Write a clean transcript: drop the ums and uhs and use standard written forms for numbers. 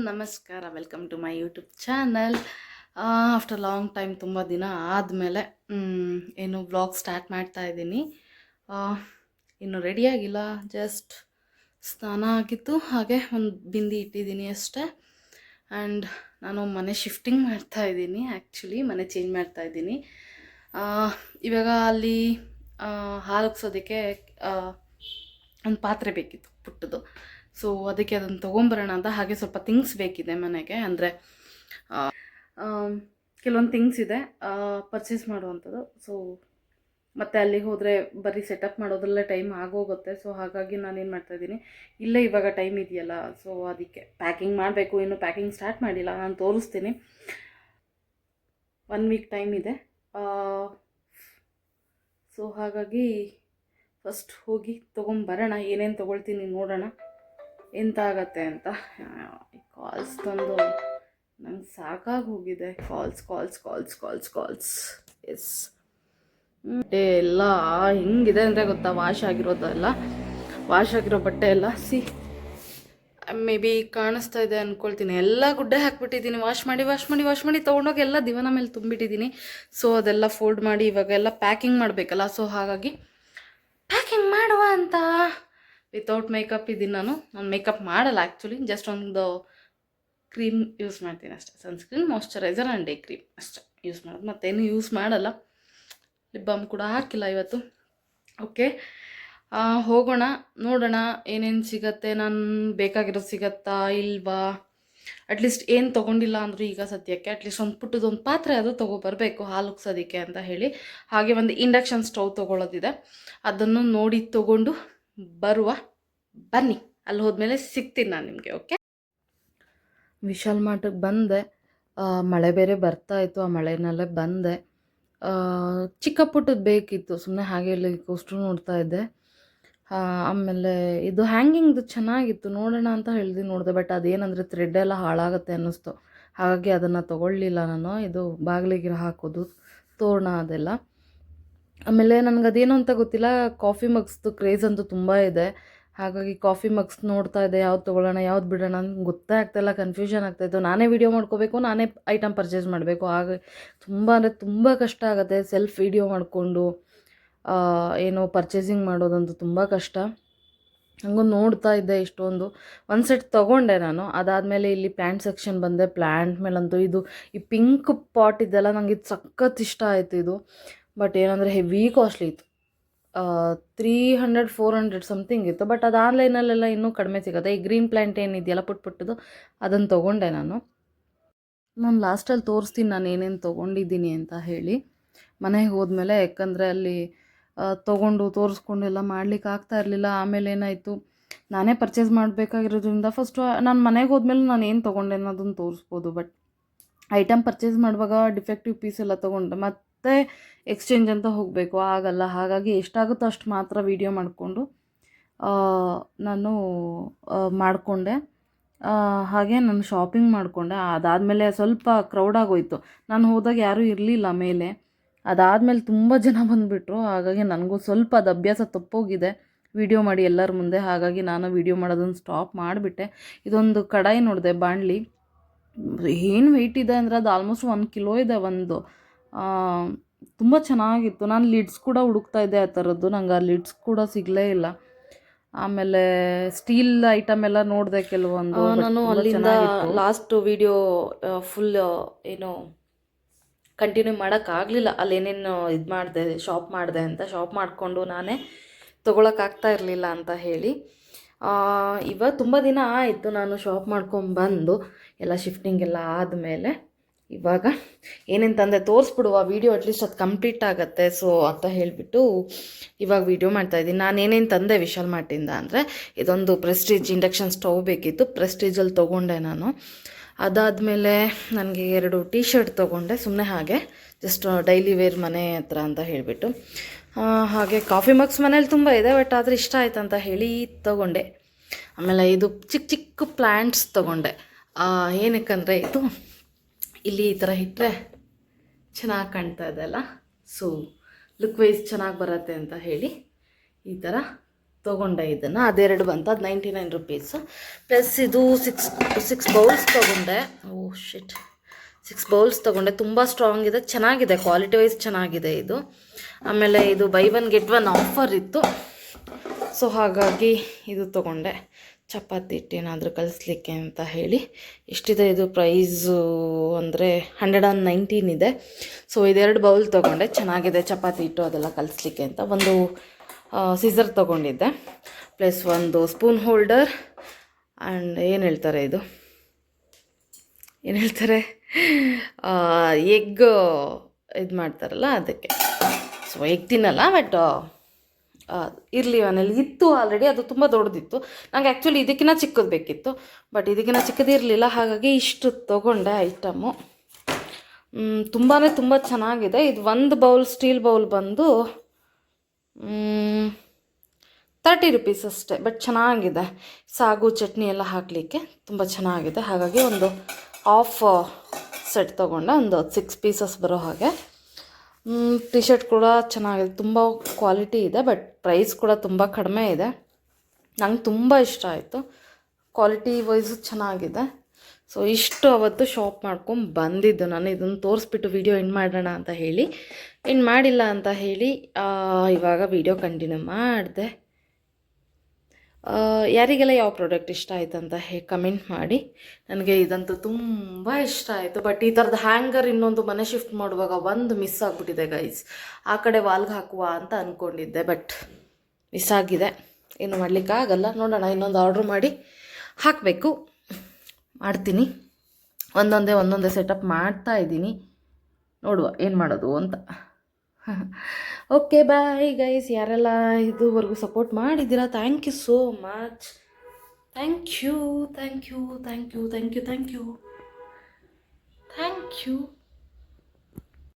ನಮಸ್ಕಾರ, welcome to my YouTube channel. After long time, ತುಂಬ ದಿನ ಆದಮೇಲೆ ಏನು ವ್ಲಾಗ್ ಸ್ಟಾರ್ಟ್ ಮಾಡ್ತಾ ಇದ್ದೀನಿ. ಇನ್ನು ರೆಡಿಯಾಗಿಲ್ಲ, ಜಸ್ಟ್ ಸ್ನಾನ ಆಗಿತ್ತು, ಹಾಗೆ ಒಂದು ಬಿಂದಿ ಇಟ್ಟಿದ್ದೀನಿ ಅಷ್ಟೇ. ಆ್ಯಂಡ್ ನಾನು ಮನೆ ಶಿಫ್ಟಿಂಗ್ ಮಾಡ್ತಾಯಿದ್ದೀನಿ. ಆ್ಯಕ್ಚುಲಿ ಮನೆ ಚೇಂಜ್ ಮಾಡ್ತಾಯಿದ್ದೀನಿ. ಇವಾಗ ಅಲ್ಲಿ ಹಾಲು ಉಗ್ಸೋದಕ್ಕೆ ಒಂದು ಪಾತ್ರೆ ಬೇಕಿತ್ತು, ಪುಟ್ಟದು. ಸೊ ಅದಕ್ಕೆ ಅದನ್ನು ತೊಗೊಂಬರೋಣ ಅಂತ. ಹಾಗೆ ಸ್ವಲ್ಪ ಥಿಂಗ್ಸ್ ಬೇಕಿದೆ ಮನೆಗೆ, ಅಂದರೆ ಕೆಲವೊಂದು ಥಿಂಗ್ಸ್ ಇದೆ ಪರ್ಚೇಸ್ ಮಾಡುವಂಥದ್ದು. ಸೊ ಮತ್ತು ಅಲ್ಲಿಗೆ ಹೋದರೆ ಬರೀ ಸೆಟಪ್ ಮಾಡೋದ್ರಲ್ಲೇ ಟೈಮ್ ಆಗೋಗುತ್ತೆ. ಸೊ ಹಾಗಾಗಿ ನಾನೇನು ಮಾಡ್ತಾಯಿದ್ದೀನಿ, ಇಲ್ಲೇ ಇವಾಗ ಟೈಮ್ ಇದೆಯಲ್ಲ, ಸೊ ಅದಕ್ಕೆ ಪ್ಯಾಕಿಂಗ್ ಮಾಡಬೇಕು. ಇನ್ನೂ ಪ್ಯಾಕಿಂಗ್ ಸ್ಟಾರ್ಟ್ ಮಾಡಿಲ್ಲ, ನಾನು ತೋರಿಸ್ತೀನಿ. 1 ವೀಕ್ ಟೈಮ್ ಇದೆ. ಸೊ ಹಾಗಾಗಿ ಫಸ್ಟ್ ಹೋಗಿ ತೊಗೊಂಬರೋಣ. ಏನೇನು ತೊಗೊಳ್ತೀನಿ ನೋಡೋಣ, ಎಂತ ಆಗತ್ತೆ ಅಂತ. ಕಾಲ್ಸ್ ತಂದು ನಂಗೆ ಸಾಕಾಗಿ ಹೋಗಿದೆ. ಕಾಲ್ಸ್ ಎಸ್. ಬಟ್ಟೆ ಎಲ್ಲ ಹಿಂಗಿದೆ ಅಂದರೆ ಗೊತ್ತಾ, ವಾಶ್ ಆಗಿರೋ ಬಟ್ಟೆ ಎಲ್ಲ ಮೇ ಬಿ ಕಾಣಿಸ್ತಾ ಇದೆ ಅಂದ್ಕೊಳ್ತೀನಿ. ಎಲ್ಲ ಗುಡ್ಡೆ ಹಾಕ್ಬಿಟ್ಟಿದ್ದೀನಿ, ವಾಶ್ ಮಾಡಿ ತೊಗೊಂಡೋಗಿ ಎಲ್ಲ ದಿವಾನ ಮೇಲೆ ತುಂಬಿಟ್ಟಿದ್ದೀನಿ. ಸೊ ಅದೆಲ್ಲ ಫೋಲ್ಡ್ ಮಾಡಿ ಇವಾಗೆಲ್ಲ ಪ್ಯಾಕಿಂಗ್ ಮಾಡಬೇಕಲ್ಲ. ಸೊ ಹಾಗಾಗಿ ಪ್ಯಾಕಿಂಗ್ ಮಾಡುವ ಅಂತ ವಿತೌಟ್ ಮೇಕಪ್ ಇದ್ದೀನಿ. ನಾನು ಮೇಕಪ್ ಮಾಡಲ್ಲ ಆ್ಯಕ್ಚುಲಿ, ಜಸ್ಟ್ ಒಂದು ಕ್ರೀಮ್ ಯೂಸ್ ಮಾಡ್ತೀನಿ ಅಷ್ಟೇ. Sunscreen, moisturiser and day cream ಅಷ್ಟೇ ಯೂಸ್ ಮಾಡೋದು, ಮತ್ತೇನು ಯೂಸ್ ಮಾಡಲ್ಲ. ಲಿಪ್ ಬಾಮ್ ಕೂಡ ಹಾಕಿಲ್ಲ ಇವತ್ತು. ಓಕೆ, ಹೋಗೋಣ, ನೋಡೋಣ ಏನೇನು ಸಿಗತ್ತೆ. ನಾನು ಬೇಕಾಗಿರೋದು ಸಿಗತ್ತಾ ಇಲ್ವಾ. ಅಟ್ಲೀಸ್ಟ್ ಏನು ತೊಗೊಂಡಿಲ್ಲ ಅಂದರೂ ಈಗ ಸದ್ಯಕ್ಕೆ ಅಟ್ಲೀಸ್ಟ್ ಒಂದು ಪುಟ್ಟದೊಂದು ಪಾತ್ರೆ ಅದು ತೊಗೊಬರಬೇಕು ಹಾಲು ಉಗ್ಸೋದಕ್ಕೆ ಅಂತ ಹೇಳಿ. ಹಾಗೆ ಒಂದು ಇಂಡಕ್ಷನ್ ಸ್ಟವ್ ತೊಗೊಳ್ಳೋದಿದೆ, ಅದನ್ನು ನೋಡಿ ತೊಗೊಂಡು ಬನ್ನಿ. ಅಲ್ಲಿ ಹೋದ್ಮೇಲೆ ಸಿಗ್ತೀನಿ ನಾನು ನಿಮಗೆ. ಓಕೆ, ವಿಶಾಲ್ ಮಾರ್ಟಿಗೆ ಬಂದೆ. ಮಳೆ ಬೇರೆ ಬರ್ತಾಯಿತ್ತು, ಆ ಮಳೆನಲ್ಲೇ ಬಂದೆ. ಚಿಕ್ಕ ಪುಟ್ಟದ್ದು ಬೇಕಿತ್ತು, ಸುಮ್ಮನೆ ಹಾಗೆ ಇಲ್ಲಿ ಕೋಸ್ಟು ನೋಡ್ತಾ ಇದ್ದೆ. ಆಮೇಲೆ ಇದು ಹ್ಯಾಂಗಿಂಗ್ದು ಚೆನ್ನಾಗಿತ್ತು, ನೋಡೋಣ ಅಂತ ನೋಡಿದೆ. ಬಟ್ ಅದೇನಂದರೆ ಥ್ರೆಡ್ ಎಲ್ಲ ಹಾಳಾಗುತ್ತೆ ಅನ್ನಿಸ್ತು, ಹಾಗಾಗಿ ಅದನ್ನು ತೊಗೊಳ್ಳಿಲ್ಲ ನಾನು. ಇದು ಬಾಗಿಲಿಗೆ ಹಾಕೋದು ತೋರಣ ಅದೆಲ್ಲ. ಆಮೇಲೆ ನನಗದೇನು ಅಂತ ಗೊತ್ತಿಲ್ಲ, ಕಾಫಿ ಮಗ್ಸ್ದು ಕ್ರೇಜ್ ಅಂತೂ ತುಂಬ ಇದೆ. ಹಾಗಾಗಿ ಕಾಫಿ ಮಗ್ಸ್ ನೋಡ್ತಾ ಇದ್ದೆ, ಯಾವ್ದು ತೊಗೊಳ್ಳೋಣ ಯಾವ್ದು ಬಿಡೋಣ ಅಂತ ಗೊತ್ತೇ ಆಗ್ತಾಯಿಲ್ಲ, ಕನ್ಫ್ಯೂಷನ್ ಆಗ್ತಾಯಿತ್ತು. ನಾನೇ ವೀಡಿಯೋ ಮಾಡ್ಕೋಬೇಕು, ನಾನೇ ಐಟಮ್ ಪರ್ಚೇಸ್ ಮಾಡಬೇಕು. ಹಾಗೆ ತುಂಬ ಕಷ್ಟ ಆಗುತ್ತೆ ಸೆಲ್ಫ್ ವೀಡಿಯೋ ಮಾಡಿಕೊಂಡು ಏನೋ ಪರ್ಚೇಸಿಂಗ್ ಮಾಡೋದಂತೂ ತುಂಬ ಕಷ್ಟ. ಹಂಗೊಂದು ನೋಡ್ತಾ ಇದ್ದೆ ಇಷ್ಟೊಂದು. ಒಂದು ಸೆಟ್ ತೊಗೊಂಡೆ ನಾನು. ಅದಾದಮೇಲೆ ಇಲ್ಲಿ ಪ್ಲ್ಯಾಂಟ್ ಸೆಕ್ಷನ್ ಬಂದೆ. ಪ್ಲ್ಯಾಂಟ್ ಮೇಲಂತೂ ಈ ಪಿಂಕ್ ಪಾಟ್ ಇದೆಲ್ಲ ನನಗೆ ಇದು ಸಖತ್ ಇಷ್ಟ ಆಯಿತು ಇದು. ಬಟ್ ಏನಂದರೆ ಹೆವಿ ಕಾಸ್ಟ್ಲಿ ಇತ್ತು, 300-400 ಸಮಥಿಂಗ್ ಇತ್ತು. ಬಟ್ ಅದು ಆನ್ಲೈನಲ್ಲೆಲ್ಲ ಇನ್ನೂ ಕಡಿಮೆ ಸಿಗುತ್ತೆ. ಈ ಗ್ರೀನ್ ಪ್ಲ್ಯಾಂಟ್ ಏನಿದೆಯಲ್ಲ ಪುಟ್ಟದು, ಅದನ್ನು ತೊಗೊಂಡೆ ನಾನು ಲಾಸ್ಟಲ್ಲಿ ತೋರಿಸ್ತೀನಿ ನಾನು ಏನೇನು ತೊಗೊಂಡಿದ್ದೀನಿ ಅಂತ ಹೇಳಿ ಮನೆಗೆ ಹೋದ್ಮೇಲೆ. ಯಾಕಂದರೆ ಅಲ್ಲಿ ತೋರಿಸ್ಕೊಂಡು ಎಲ್ಲ ಮಾಡ್ಲಿಕ್ಕೆ ಆಗ್ತಾ ಇರಲಿಲ್ಲ. ಆಮೇಲೆ ಏನಾಯಿತು, ನಾನೇ ಪರ್ಚೇಸ್ ಮಾಡಬೇಕಾಗಿರೋದ್ರಿಂದ ಫಸ್ಟು ನಾನು ಮನೆಗೆ ಹೋದ್ಮೇಲೆ ನಾನು ಏನು ತೊಗೊಂಡೆ ಅನ್ನೋದನ್ನು ತೋರಿಸ್ಬೋದು. ಬಟ್ ಐಟಮ್ ಪರ್ಚೇಸ್ ಮಾಡುವಾಗ ಡಿಫೆಕ್ಟಿವ್ ಪೀಸ್ ಎಲ್ಲ ತೊಗೊಂಡೆ ಮತ್ತೆ ಎಕ್ಸ್ಚೇಂಜ್ ಅಂತ ಹೋಗಬೇಕು, ಆಗಲ್ಲ. ಹಾಗಾಗಿ ಎಷ್ಟಾಗುತ್ತೋ ಅಷ್ಟು ಮಾತ್ರ ವೀಡಿಯೋ ಮಾಡಿಕೊಂಡು ನಾನು ಮಾಡಿಕೊಂಡೆ. ಹಾಗೆ ನಾನು ಶಾಪಿಂಗ್ ಮಾಡಿಕೊಂಡೆ. ಅದಾದಮೇಲೆ ಸ್ವಲ್ಪ ಕ್ರೌಡ್ ಆಗೋಯಿತು, ನಾನು ಹೋದಾಗ ಯಾರೂ ಇರಲಿಲ್ಲ ಮೇಲೆ. ಅದಾದಮೇಲೆ ತುಂಬ ಜನ ಬಂದುಬಿಟ್ರು, ಹಾಗಾಗಿ ನನಗೂ ಸ್ವಲ್ಪ ಅದು ಅಭ್ಯಾಸ ತಪ್ಪೋಗಿದೆ ವೀಡಿಯೋ ಮಾಡಿ ಎಲ್ಲರ ಮುಂದೆ. ಹಾಗಾಗಿ ನಾನು ವೀಡಿಯೋ ಮಾಡೋದನ್ನು ಸ್ಟಾಪ್ ಮಾಡಿಬಿಟ್ಟೆ. ಇದೊಂದು ಕಡಾಯಿ ನೋಡಿದೆ, ಬಾಣಲಿ. ಏನು ವೆಯ್ಟ್ ಇದೆ ಅಂದರೆ ಅದು ಆಲ್ಮೋಸ್ಟ್ 1 ಕಿಲೋ ಇದೆ ಒಂದು. ತುಂಬ ಚೆನ್ನಾಗಿತ್ತು. ನಾನು ಲಿಡ್ಸ್ ಕೂಡ ಹುಡುಕ್ತಾ ಇದ್ದೆ ಆ ಥರದ್ದು, ನಂಗೆ ಆ ಲಿಡ್ಸ್ ಕೂಡ ಸಿಗಲೇ ಇಲ್ಲ. ಆಮೇಲೆ ಸ್ಟೀಲ್ ಐಟಮ್ ಎಲ್ಲ ನೋಡಿದೆ ಕೆಲವೊಂದು. ನಾನು ಅಲ್ಲಿಂದ ಲಾಸ್ಟ್ ವೀಡಿಯೋ ಫುಲ್ ಏನು ಕಂಟಿನ್ಯೂ ಮಾಡೋಕ್ಕಾಗಲಿಲ್ಲ. ಅಲ್ಲೇನೇನು ಇದು ಮಾಡಿದೆ, ಶಾಪ್ ಮಾಡಿಕೊಂಡು ನಾನೇ ತೊಗೊಳಕ್ಕಾಗ್ತಾ ಇರಲಿಲ್ಲ ಅಂತ ಹೇಳಿ. ಇವಾಗ ತುಂಬ ದಿನ ಆಯಿತು ನಾನು ಶಾಪ್ ಮಾಡ್ಕೊಂಬಂದು, ಎಲ್ಲ ಶಿಫ್ಟಿಂಗ್ ಎಲ್ಲ ಆದಮೇಲೆ. ಇವಾಗ ಏನೇನು ತಂದೆ ತೋರಿಸ್ಬಿಡುವ ವೀಡಿಯೋ, ಅಟ್ಲೀಸ್ಟ್ ಅದು ಕಂಪ್ಲೀಟ್ ಆಗುತ್ತೆ. ಸೊ ಅಂತ ಹೇಳಿಬಿಟ್ಟು ಇವಾಗ ವೀಡಿಯೋ ಮಾಡ್ತಾಯಿದ್ದೀನಿ. ನಾನು ಏನೇನು ತಂದೆ ವಿಶಾಲ್ ಮಾರ್ಟಿಂದ ಅಂದರೆ, ಇದೊಂದು ಪ್ರೆಸ್ಟೀಜ್ ಇಂಡಕ್ಷನ್ ಸ್ಟವ್ ಬೇಕಿತ್ತು, ಪ್ರೆಸ್ಟೀಜಲ್ಲಿ ತೊಗೊಂಡೆ ನಾನು. ಅದಾದಮೇಲೆ ನನಗೆ 2 ಟೀ ಶರ್ಟ್ ತೊಗೊಂಡೆ, ಸುಮ್ಮನೆ ಹಾಗೆ ಜಸ್ಟ್ ಡೈಲಿ ವೇರ್ ಮನೆ ಹತ್ರ ಅಂತ ಹೇಳಿಬಿಟ್ಟು. ಹಾಗೆ ಕಾಫಿ ಮಗ್ಸ್ ಮನೇಲಿ ತುಂಬ ಇದೆ, ಬಟ್ ಆದರೆ ಇಷ್ಟ ಆಯ್ತು ಅಂತ ಹೇಳಿ ತೊಗೊಂಡೆ. ಆಮೇಲೆ ಇದು ಚಿಕ್ಕ ಪ್ಲ್ಯಾಂಟ್ಸ್ ತೊಗೊಂಡೆ. ಏನಕ್ಕಂದರೆ ಇದು ಇಲ್ಲಿ ಈ ಥರ ಇಟ್ಟರೆ ಚೆನ್ನಾಗಿ ಕಾಣ್ತಾ ಇದೆಯಲ್ಲ, ಸೊ ಲುಕ್ ವೈಸ್ ಚೆನ್ನಾಗಿ ಬರುತ್ತೆ ಅಂತ ಹೇಳಿ ಈ ಥರ ತೊಗೊಂಡೆ ಇದನ್ನು, ಅದೆರಡು ಬಂತು, ಅದು 99 ರುಪೀಸು. ಪ್ಲಸ್ ಇದು ಸಿಕ್ಸ್ ಬೌಲ್ಸ್ ತೊಗೊಂಡೆ. ಓ ಶಿಟ್, 6 ಬೌಲ್ಸ್ ತೊಗೊಂಡೆ. ತುಂಬ ಸ್ಟ್ರಾಂಗ್ ಇದೆ, ಚೆನ್ನಾಗಿದೆ, ಕ್ವಾಲಿಟಿ ವೈಸ್ ಚೆನ್ನಾಗಿದೆ ಇದು. ಆಮೇಲೆ ಇದು ಬೈ 1 get 1 ಆಫರ್ ಇತ್ತು, ಸೊ ಹಾಗಾಗಿ ಇದು ತೊಗೊಂಡೆ. ಚಪಾತಿ ಹಿಟ್ಟೇನಾದರೂ ಕಲಿಸ್ಲಿಕ್ಕೆ ಅಂತ ಹೇಳಿ. ಎಷ್ಟಿದೆ ಇದು ಪ್ರೈಸು ಅಂದರೆ 119 ಇದೆ. ಸೊ ಇದೆರಡು ಬೌಲ್ ತೊಗೊಂಡೆ, ಚೆನ್ನಾಗಿದೆ ಚಪಾತಿ ಹಿಟ್ಟು ಅದೆಲ್ಲ ಕಲಿಸ್ಲಿಕ್ಕೆ ಅಂತ. ಒಂದು ಸೀಸರ್ ತೊಗೊಂಡಿದ್ದೆ, ಪ್ಲಸ್ ಒಂದು ಸ್ಪೂನ್ ಹೋಲ್ಡರ್ ಆ್ಯಂಡ್ ಏನು ಹೇಳ್ತಾರೆ ಎಗ್ ಇದು ಮಾಡ್ತಾರಲ್ಲ ಅದಕ್ಕೆ. ಸೊ ಎಗ್ ತಿನ್ನಲ್ಲ, ಬಟ್ ಇರಲಿ ಮನೇಲಿ ಇತ್ತು ಆಲ್ರೆಡಿ, ಅದು ತುಂಬ ದೊಡ್ಡದಿತ್ತು. ನನಗೆ ಆ್ಯಕ್ಚುಲಿ ಇದಕ್ಕಿಂತ ಚಿಕ್ಕದು ಬೇಕಿತ್ತು, ಬಟ್ ಇದಕ್ಕಿಂತ ಚಿಕ್ಕದಿರಲಿಲ್ಲ, ಹಾಗಾಗಿ ಇಷ್ಟು ತೊಗೊಂಡೆ ಐಟಮು. ತುಂಬ ಚೆನ್ನಾಗಿದೆ ಇದು. ಒಂದು ಬೌಲ್ ಸ್ಟೀಲ್ ಬೌಲ್ ಬಂದು 30 ರುಪೀಸ್ ಅಷ್ಟೇ, ಬಟ್ ಚೆನ್ನಾಗಿದೆ. ಸಾಗು ಚಟ್ನಿ ಎಲ್ಲ ಹಾಕಲಿಕ್ಕೆ ತುಂಬ ಚೆನ್ನಾಗಿದೆ. ಹಾಗಾಗಿ ಒಂದು ಹಾಫ್ ಸೆಟ್ ತೊಗೊಂಡೆ, ಒಂದು 6 ಪೀಸಸ್ ಬರೋ ಹಾಗೆ. ಟಿ ಶರ್ಟ್ ಕೂಡ ಚೆನ್ನಾಗಿದೆ, ತುಂಬ ಕ್ವಾಲಿಟಿ ಇದೆ, ಬಟ್ ಪ್ರೈಸ್ ಕೂಡ ತುಂಬ ಕಡಿಮೆ ಇದೆ. ನಂಗೆ ತುಂಬ ಇಷ್ಟ ಆಯಿತು, ಕ್ವಾಲಿಟಿ ವೈಸು ಚೆನ್ನಾಗಿದೆ. ಸೊ ಇಷ್ಟು ಅವತ್ತು ಶಾಪ್ ಮಾಡ್ಕೊಂಡು ಬಂದಿದ್ದು ನಾನು. ಇದನ್ನು ತೋರಿಸ್ಬಿಟ್ಟು ವಿಡಿಯೋ ಎಂಡ್ ಮಾಡೋಣ ಅಂತ ಹೇಳಿ ಎಂಡ್ ಮಾಡಿಲ್ಲ ಅಂತ ಹೇಳಿ ಇವಾಗ ವಿಡಿಯೋ ಕಂಟಿನ್ಯೂ ಮಾಡಿದೆ. ಯಾರಿಗೆಲ್ಲ ಯಾವ ಪ್ರಾಡಕ್ಟ್ ಇಷ್ಟ ಆಯಿತು ಅಂತ ಕಮೆಂಟ್ ಮಾಡಿ. ನನಗೆ ಇದಂತೂ ತುಂಬ ಇಷ್ಟ ಆಯಿತು. ಬಟ್ ಈ ಥರದ ಹ್ಯಾಂಗರ್ ಇನ್ನೊಂದು ಮನೆ ಶಿಫ್ಟ್ ಮಾಡುವಾಗ ಒಂದು ಮಿಸ್ ಆಗಿಬಿಟ್ಟಿದೆ ಗೈಸ್. ಆ ಕಡೆ ವಾಲ್ಗೆ ಹಾಕುವ ಅಂತ ಅಂದ್ಕೊಂಡಿದ್ದೆ, ಬಟ್ ಮಿಸ್ ಆಗಿದೆ. ಏನು ಮಾಡಲಿಕ್ಕಾಗಲ್ಲ, ನೋಡೋಣ, ಇನ್ನೊಂದು ಆರ್ಡ್ರ್ ಮಾಡಿ ಹಾಕಬೇಕು. ಮಾಡ್ತೀನಿ, ಒಂದೊಂದೇ ಸೆಟಪ್ ಮಾಡ್ತಾ ಇದ್ದೀನಿ, ನೋಡುವ ಏನು ಮಾಡೋದು ಅಂತ. Okay bye guys. ಯಾರೆಲ್ಲ ಇದುವರೆಗೂ ಸಪೋರ್ಟ್ ಮಾಡಿದ್ದೀರಾ, thank you so much. Thank you.